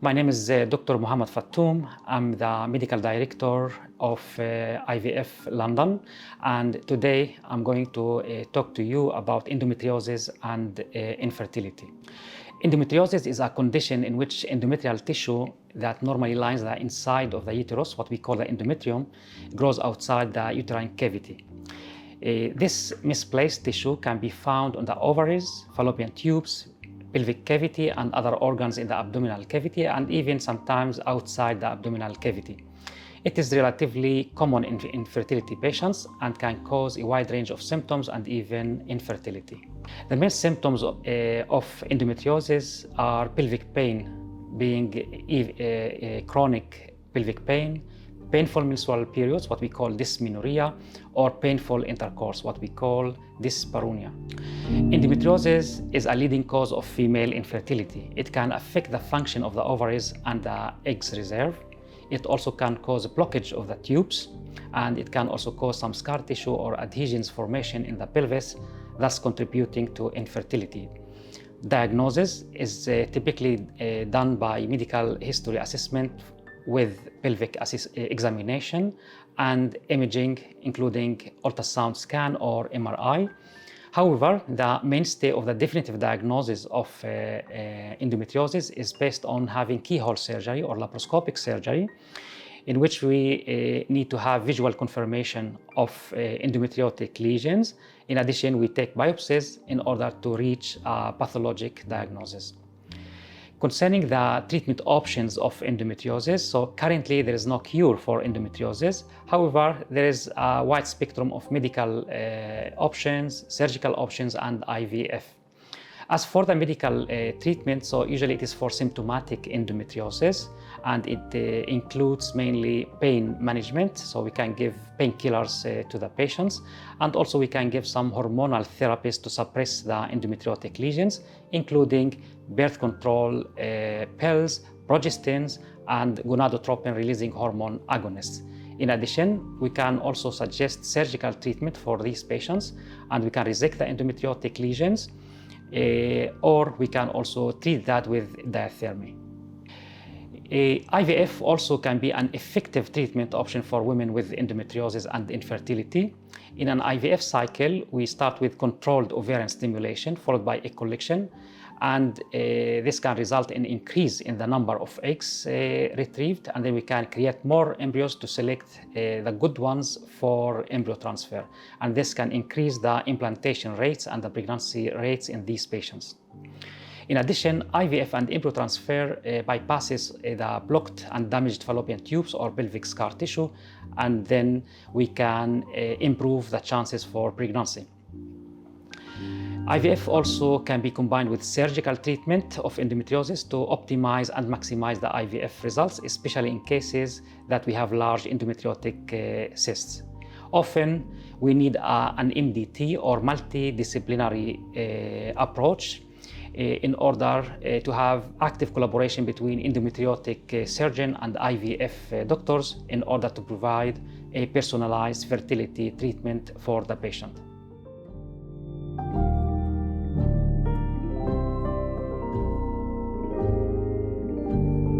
My name is Dr. Muhammad Fatum. I'm the medical director of IVF London, and today I'm going to talk to you about endometriosis and infertility. Endometriosis is a condition in which endometrial tissue that normally lines the inside of the uterus, what we call the endometrium, grows outside the uterine cavity. This misplaced tissue can be found on the ovaries, fallopian tubes, pelvic cavity, and other organs in the abdominal cavity, and even sometimes outside the abdominal cavity. It is relatively common in infertility patients and can cause a wide range of symptoms and even infertility. The main symptoms of endometriosis are pelvic pain, being chronic pelvic pain, painful menstrual periods, what we call dysmenorrhea, or painful intercourse, what we call dyspareunia. Endometriosis is a leading cause of female infertility. It can affect the function of the ovaries and the eggs reserve. It also can cause a blockage of the tubes, and it can also cause some scar tissue or adhesions formation in the pelvis, thus contributing to infertility. Diagnosis is typically done by medical history assessment with pelvic examination and imaging, including ultrasound scan or MRI. However, the mainstay of the definitive diagnosis of endometriosis is based on having keyhole surgery or laparoscopic surgery, in which we need to have visual confirmation of endometriotic lesions. In addition, we take biopsies in order to reach a pathologic diagnosis. Concerning the treatment options of endometriosis, so currently there is no cure for endometriosis. However, there is a wide spectrum of medical options, surgical options, and IVF. As for the medical treatment, so usually it is for symptomatic endometriosis, and it includes mainly pain management. So we can give painkillers to the patients, and also we can give some hormonal therapies to suppress the endometriotic lesions, including birth control pills, progestins, and gonadotropin-releasing hormone agonists. In addition, we can also suggest surgical treatment for these patients, and we can resect the endometriotic lesions, or we can also treat that with diathermy. IVF also can be an effective treatment option for women with endometriosis and infertility. In an IVF cycle, we start with controlled ovarian stimulation followed by egg collection, and this can result in increase in the number of eggs retrieved, and then we can create more embryos to select the good ones for embryo transfer, and this can increase the implantation rates and the pregnancy rates in these patients. In addition, IVF and embryo transfer bypasses the blocked and damaged fallopian tubes or pelvic scar tissue, and then we can improve the chances for pregnancy. IVF also can be combined with surgical treatment of endometriosis to optimize and maximize the IVF results, especially in cases that we have large endometriotic cysts. Often, we need an MDT or multidisciplinary approach in order to have active collaboration between endometriotic surgeon and IVF doctors in order to provide a personalized fertility treatment for the patient.